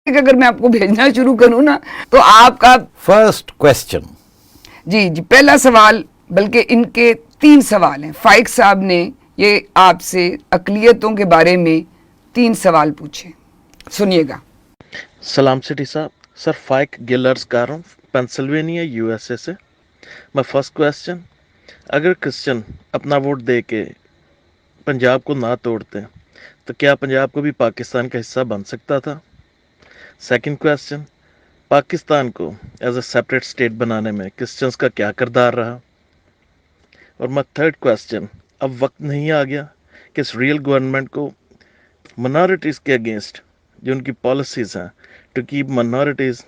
اگر میں آپ کو بھیجنا شروع کروں نا تو آپ کا فرسٹ کوشچن. جی پہلا سوال، بلکہ ان کے 3 سوال ہیں. فائق صاحب نے یہ آپ سے اقلیتوں کے بارے میں 3 سوال پوچھے، سنیے گا. سلام سٹی صاحب. سر فائق گلرز کر رہا ہوں پینسلوینیا یو ایس اے سے. میں فرسٹ کویسچن، اگر کرسچن اپنا ووٹ دے کے پنجاب کو نہ توڑتے تو کیا پنجاب کو بھی پاکستان کا حصہ بن سکتا تھا؟ سیکنڈ کویسچن، پاکستان کو ایز اے سیپریٹ اسٹیٹ بنانے میں کرسچنس کا کیا کردار رہا؟ اور میں تھرڈ کویسچن، اب وقت نہیں آ گیا کہ اس ریئل گورنمنٹ کو منارٹیز کے اگینسٹ جو ان کی پالیسیز ہیں to keep minorities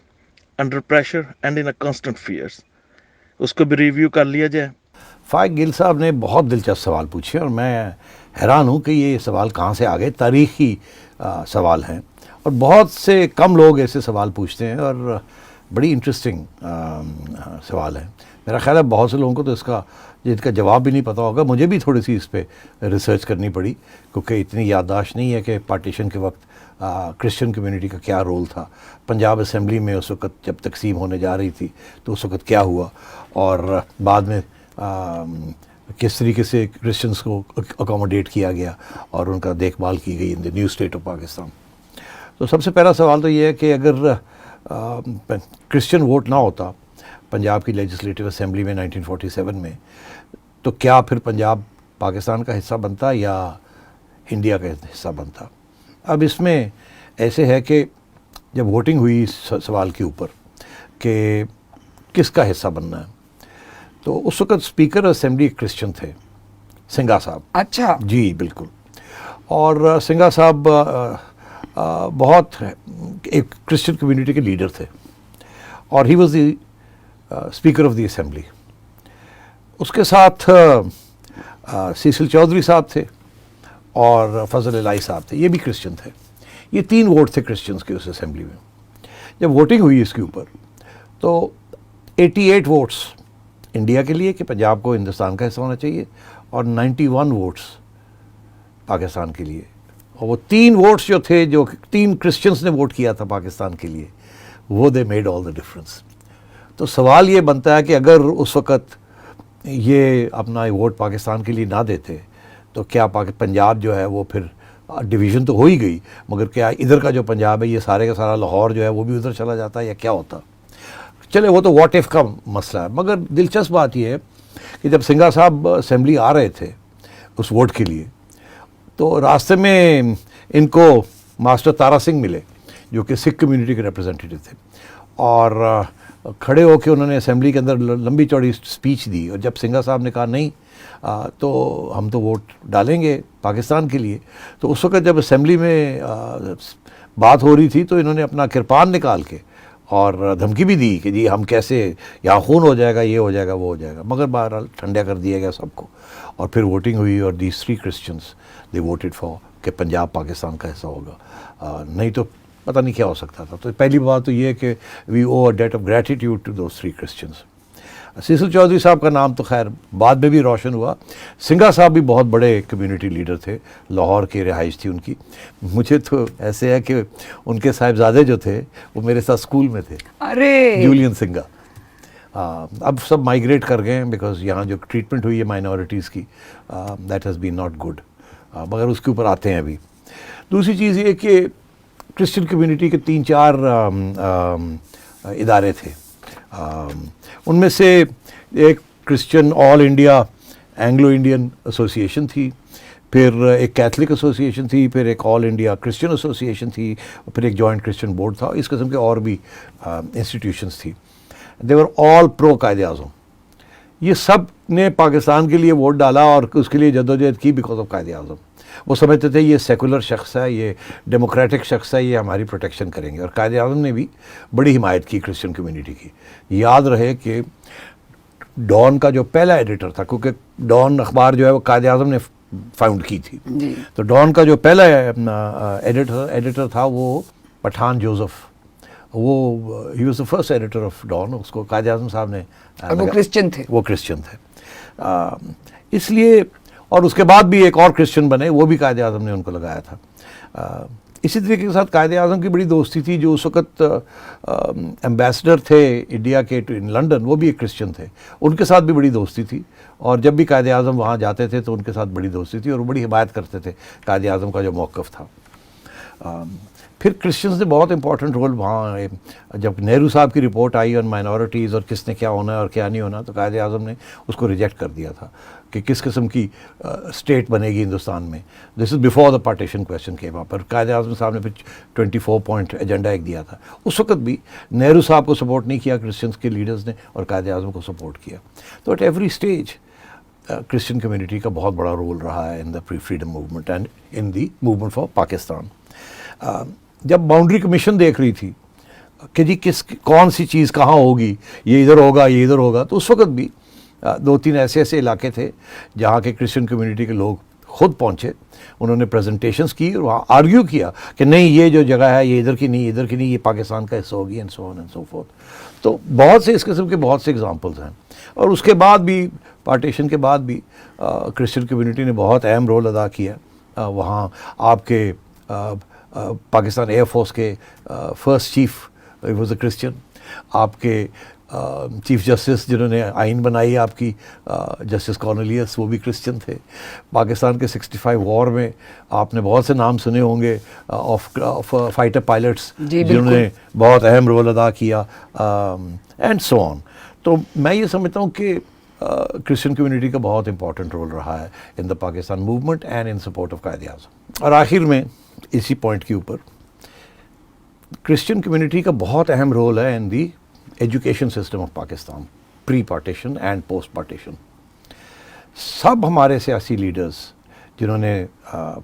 under pressure and in a constant fears, اس کو بھی ریویو کر لیا جائے؟ فائق گل صاحب نے بہت دلچسپ سوال پوچھے اور میں حیران ہوں کہ یہ سوال کہاں سے آ گئے. تاریخی سوال ہیں اور بہت سے کم لوگ ایسے سوال پوچھتے ہیں اور بڑی انٹرسٹنگ سوال ہے. میرا خیال ہے بہت سے لوگوں کو تو اس کا جواب بھی نہیں پتہ ہوگا. مجھے بھی تھوڑی سی اس پہ ریسرچ کرنی پڑی کیونکہ اتنی یادداشت نہیں ہے کہ پارٹیشن کے وقت کرسچن کمیونٹی کا کیا رول تھا. پنجاب اسمبلی میں اس وقت جب تقسیم ہونے جا رہی تھی تو اس وقت کیا ہوا اور بعد میں کس طریقے سے کرسچنس کو اکوموڈیٹ کیا گیا اور ان کا دیکھ بھال کی گئی ان دی نیو اسٹیٹ آف پاکستان. تو سب سے پہلا سوال تو یہ ہے کہ اگر کرسچن ووٹ نہ ہوتا پنجاب کی لیجسلیٹو اسمبلی میں 1947 میں تو کیا پھر پنجاب پاکستان کا حصہ بنتا یا انڈیا کا حصہ بنتا؟ اب اس میں ایسے ہے کہ جب ووٹنگ ہوئی اس سوال کے اوپر کہ کس کا حصہ بننا ہے تو اس وقت اسپیکر اسمبلی کرسچن تھے، سنگھا صاحب. اچھا جی بالکل. اور سنگھا صاحب بہت ایک کرسچن کمیونٹی کے لیڈر تھے اور he was the speaker of the assembly. اس کے ساتھ سیسل چودھری صاحب تھے اور فضل الہی صاحب تھے، یہ بھی کرسچن تھے. یہ 3 ووٹ تھے کرسچنس کے اس اسمبلی میں. جب ووٹنگ ہوئی اس کے اوپر تو 88 ووٹس انڈیا کے لیے کہ پنجاب کو ہندوستان کا حصہ ہونا چاہیے اور 91 ووٹس پاکستان کے لیے. اور وہ 3 ووٹس جو تھے جو 3 کرسچنس نے ووٹ کیا تھا پاکستان کے لیے وہ they made all the difference. تو سوال یہ بنتا ہے کہ اگر اس وقت یہ اپنا ووٹ پاکستان کے لیے نہ دیتے تو کیا پنجاب جو ہے وہ پھر ڈویژن تو ہو ہی گئی مگر کیا ادھر کا جو پنجاب ہے یہ سارے کا سارا لاہور جو ہے وہ بھی ادھر چلا جاتا یا کیا ہوتا؟ چلے وہ تو واٹ ایف کا مسئلہ ہے. مگر دلچسپ بات یہ ہے کہ جب سنگھا صاحب اسمبلی آ رہے تھے اس ووٹ کے لیے تو راستے میں ان کو ماسٹر تارا سنگھ ملے جو کہ سکھ کمیونٹی کے ریپرزینٹیو تھے اور کھڑے ہو کے انہوں نے اسمبلی کے اندر لمبی چوڑی اسپیچ دی. اور جب سنگھا صاحب نے کہا نہیں تو ہم تو ووٹ ڈالیں گے پاکستان کے لیے، تو اس وقت جب اسمبلی میں بات ہو رہی تھی تو انہوں نے اپنا کرپان نکال کے اور دھمکی بھی دی کہ جی ہم کیسے یہاں خون ہو جائے گا، یہ ہو جائے گا، وہ ہو جائے گا. مگر بہرحال ٹھنڈا کر دیا گیا سب کو اور پھر ووٹنگ ہوئی اور these 3 Christians they voted for کہ پنجاب پاکستان کا حصہ ہوگا. نہیں تو پتہ نہیں کیا ہو سکتا تھا. تو پہلی بات تو یہ کہ we owe a debt of gratitude to those 3 Christians. Cecil Chaudhry صاحب کا نام تو خیر بعد میں بھی روشن ہوا. سنگھا صاحب بھی بہت بڑے کمیونٹی لیڈر تھے، لاہور کی رہائش تھی ان کی. مجھے تو ایسے ہے کہ ان کے صاحبزادے جو تھے وہ میرے ساتھ اسکول میں تھے، ارے جولین سنگھا. اب سب مائیگریٹ کر گئے ہیں بیکاز یہاں جو ٹریٹمنٹ ہوئی ہے مائنورٹیز کی that has been not good, مگر اس کے اوپر آتے ہیں ابھی. دوسری چیز یہ کہ کرسچن کمیونٹی کے 3-4 ادارے تھے. ان میں سے ایک کرسچن آل انڈیا اینگلو انڈین ایسوسیشن تھی، پھر ایک کیتھلک ایسوسیشن تھی، پھر ایک آل انڈیا کرسچن ایسوسیشن تھی، پھر ایک جوائنٹ کرسچن بورڈ تھا. اس قسم کے اور بھی انسٹیٹیوشنس تھی. دے ور آل پرو قائد اعظم. یہ سب نے پاکستان کے لیے ووٹ ڈالا اور اس کے لیے جدوجہد کی بیکاز آف قائد اعظم. وہ سمجھتے تھے یہ سیکولر شخص ہے، یہ ڈیموکریٹک شخص ہے، یہ ہماری پروٹیکشن کریں گے. اور قائد اعظم نے بھی بڑی حمایت کی کرسچن کمیونٹی کی. یاد رہے کہ ڈان کا جو پہلا ایڈیٹر تھا، کیونکہ ڈان اخبار جو ہے وہ قائد اعظم نے فاؤنڈ کی تھی، تو ڈان کا جو پہلا ایڈیٹر تھا وہ پٹھان جوزف، وہ he was the first editor of Dawn. اس کو قائد اعظم صاحب نے وہ کرسچن تھے. وہ کرسچن تھے اس لیے. اور اس کے بعد بھی ایک اور کرسچن بنے، وہ بھی قائد اعظم نے ان کو لگایا تھا. اسی طریقے کے ساتھ قائد اعظم کی بڑی دوستی تھی. جو اس وقت ایمبیسڈر تھے انڈیا کے ان لنڈن, وہ بھی ایک کرسچن تھے, ان کے ساتھ بھی بڑی دوستی تھی. اور جب بھی قائد اعظم وہاں جاتے تھے تو ان کے ساتھ بڑی دوستی تھی, اور وہ بڑی حمایت کرتے تھے قائد اعظم کا جو موقف تھا. پھر کرسچنز نے بہت امپورٹنٹ رول وہاں, جب نہرو صاحب کی رپورٹ آئی آن مائنورٹیز اور کس نے کیا ہونا ہے اور کیا نہیں ہونا, تو قائد اعظم نے اس کو ریجیکٹ کر دیا تھا کہ کس قسم کی اسٹیٹ بنے گی ہندوستان میں. This is before the partition question کے وہاں پر قائد اعظم صاحب نے پھر 24 پوائنٹ ایجنڈا ایک دیا تھا. اس وقت بھی نہرو صاحب کو سپورٹ نہیں کیا کرسچنس کے لیڈرز نے, اور قائد اعظم کو سپورٹ کیا. تو at every stage Christian community کا بہت بڑا رول رہا ہے in the freedom movement and in the movement for Pakistan. جب باؤنڈری کمیشن دیکھ رہی تھی کہ جی کون سی چیز کہاں ہوگی, یہ ادھر ہوگا یہ ادھر ہوگا, تو اس وقت بھی 2-3 ایسے علاقے تھے جہاں کے کرسچن کمیونٹی کے لوگ خود پہنچے, انہوں نے پریزنٹیشنز کی اور وہاں آرگیو کیا کہ نہیں یہ جو جگہ ہے یہ ادھر کی نہیں, ادھر کی نہیں, یہ پاکستان کا حصہ ہوگی, and so on and so forth. تو بہت سے اس قسم کے بہت سے ایگزامپلز ہیں. اور اس کے بعد بھی پارٹیشن کے بعد بھی کرسچن کمیونٹی نے بہت اہم رول ادا کیا. وہاں آپ کے پاکستان ایئر فورس کے first chief was a Christian, آپ کے چیف جسٹس جنہوں نے آئین بنائی آپ کی جسٹس کارنیلیس, وہ بھی کرسچن تھے. پاکستان کے 65 وار میں آپ نے بہت سے نام سنے ہوں گے آف فائٹر پائلٹس جنہوں نے بہت اہم رول ادا کیا, اینڈ سو آن. تو میں یہ سمجھتا ہوں کہ کرسچن کمیونٹی کا بہت امپورٹنٹ رول رہا ہے in the Pakistan movement and in support of Quaid Azam. اور آخر میں اسی پوائنٹ کے اوپر کرسچن کمیونٹی کا بہت اہم رول ہے in the education system of Pakistan, pre partition and post partition. سب ہمارے سیاسی لیڈرز جنہوں نے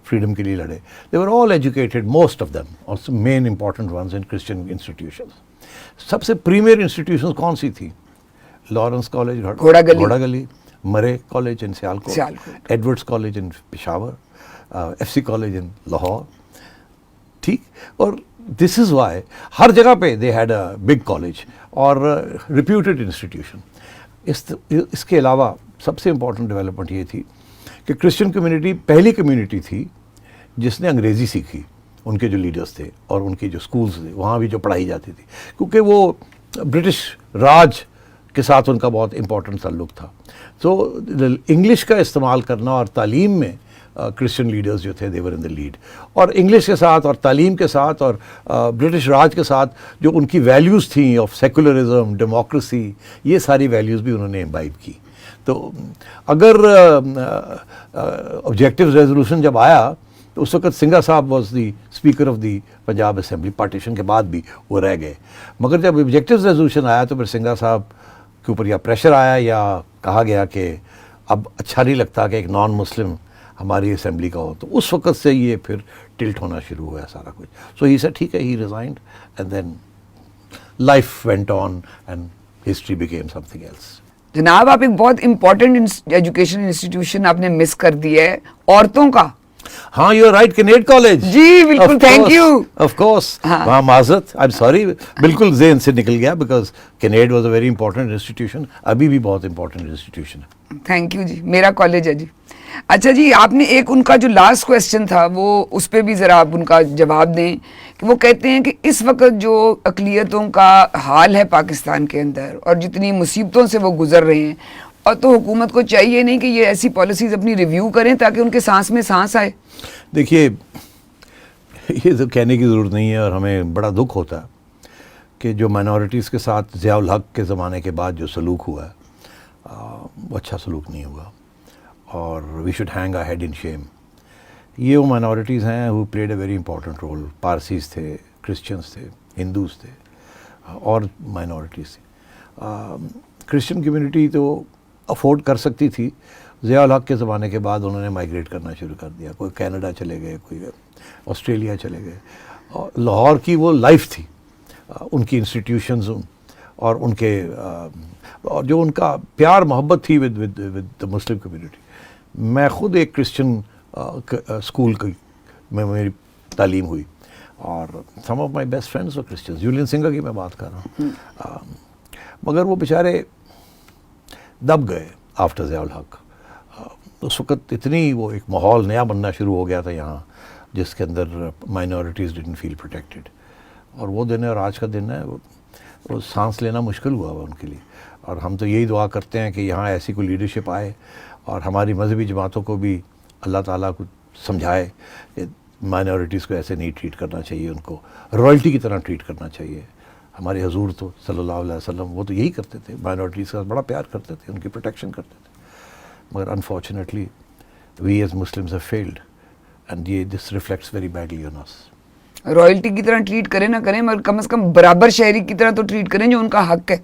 فریڈم کے لیے لڑے, they were all educated, most of them, اور main important ones in Christian institutions. سب سے پریمیئر انسٹیٹیوشنز کون سی تھی؟ Lawrence college Ghora Gali, Murray college in Sialkot, Edwardes college in Peshawar, F C college in Lahore. ٹھیک, اور دس از وائی ہر جگہ پہ they had a big college اور ریپیوٹیڈ انسٹیٹیوشن. اس کے علاوہ سب سے امپورٹنٹ ڈیولپمنٹ یہ تھی کہ کرسچن کمیونٹی پہلی کمیونٹی تھی جس نے انگریزی سیکھی. ان کے جو لیڈرز تھے اور ان کی جو اسکولز تھے وہاں بھی جو پڑھائی جاتی تھی, کیونکہ وہ برٹش راج کے ساتھ ان کا بہت امپورٹنٹ تعلق تھا. تو انگلش کا استعمال کرنا اور تعلیم میں کرسچن لیڈرز جو تھے دے ور ان دا لیڈ. اور انگلش کے ساتھ اور تعلیم کے ساتھ اور برٹش راج کے ساتھ جو ان کی ویلیوز تھیں آف سیکولرزم, ڈیموکریسی, یہ ساری ویلیوز بھی انہوں نے امبائب کی. تو اگر آبجیکٹیو ریزولوشن جب آیا تو اس وقت سنگھا صاحب was the speaker of the Punjab assembly, partition کے بعد بھی وہ رہ گئے. مگر جب آبجیکٹیو ریزولوشن آیا تو پھر سنگھا صاحب کے اوپر یا پریشر آیا یا کہا گیا کہ اب اچھا نہیں لگتا کہ ایک نان مسلم ہماری اسمبلی کا ہو. تو اس وقت سے یہ پھر ٹلٹ ہونا شروع ہوا سارا کچھ. سو ہی سیڈ ٹھیک ہے, he resigned and then life went on and history became something else. جناب آپ ایک بہت امپورٹنٹ ایجوکیشن انسٹیٹیوشن آپ نے مس کر دی ہے, عورتوں کا. ہاں, you are right, Kinnaird college. جی بالکل, تھینک یو. آف کورس, وہاں معذرت, آئی ایم سوری, بالکل ذہن سے نکل گیا, because Kinnaird was a very important institution, ابھی بھی بہت امپورٹنٹ انسٹیٹیوشن ہے. تھینک یو جی, میرا کالج ہے جی. اچھا جی, آپ نے ایک ان کا جو لاسٹ کویسچن تھا وہ اس پہ بھی ذرا آپ ان کا جواب دیں کہ وہ کہتے ہیں کہ اس وقت جو اقلیتوں کا حال ہے پاکستان کے اندر اور جتنی مصیبتوں سے وہ گزر رہے ہیں, اور تو حکومت کو چاہیے نہیں کہ یہ ایسی پالیسیز اپنی ریویو کریں تاکہ ان کے سانس میں سانس آئے. دیکھیے, یہ تو کہنے کی ضرورت نہیں ہے, اور ہمیں بڑا دکھ ہوتا ہے کہ جو مائنورٹیز کے ساتھ ضیاء الحق کے زمانے کے بعد جو سلوک ہوا ہے وہ اچھا سلوک نہیں ہوا, اور we should hang a head in shame. یہ وہ مائنورٹیز ہیں who played a very important role. Parsis تھے, کرسچنس تھے, ہندوز تھے, اور مائنورٹیز تھے. کرسچن کمیونٹی تو افورڈ کر سکتی تھی. ضیاء الحق کے زمانے کے بعد انہوں نے مائیگریٹ کرنا شروع کر دیا, کوئی کینیڈا چلے گئے, کوئی آسٹریلیا چلے گئے. اور لاہور کی وہ لائف تھی, ان کی انسٹیٹیوشنز اور ان کے اور جو ان کا پیار محبت تھی ود دا مسلم کمیونٹی. میں خود ایک کرسچن اسکول میں میری تعلیم ہوئی, اور سم آف مائی بیسٹ فرینڈس اور کرسچنز. یولین سنگھا کی میں بات کر رہا ہوں, مگر وہ بیچارے دب گئے آفٹر ضیاء الحق. اس وقت اتنی وہ ایک ماحول نیا بننا شروع ہو گیا تھا یہاں, جس کے اندر مائنورٹیز ڈڈنٹ فیل پروٹیکٹڈ. اور وہ دن ہے اور آج کا دن ہے وہ سانس لینا مشکل ہوا ہوا ان کے لیے. اور ہم تو یہی دعا کرتے ہیں کہ یہاں ایسی کوئی لیڈرشپ آئے اور ہماری مذہبی جماعتوں کو بھی اللہ تعالیٰ کو سمجھائے کہ مائنورٹیز کو ایسے نہیں ٹریٹ کرنا چاہیے, ان کو رائلٹی کی طرح ٹریٹ کرنا چاہیے. ہمارے حضور تو صلی اللہ علیہ وسلم وہ تو یہی کرتے تھے, مائنورٹیز کا بڑا پیار کرتے تھے, ان کی پروٹیکشن کرتے تھے. مگر unfortunately we as Muslims have failed and یہ this reflects very badly on us. Royalty کی طرح ٹریٹ کریں نہ کریں مگر کم از کم برابر شہری کی طرح تو ٹریٹ کریں جو ان کا حق ہے.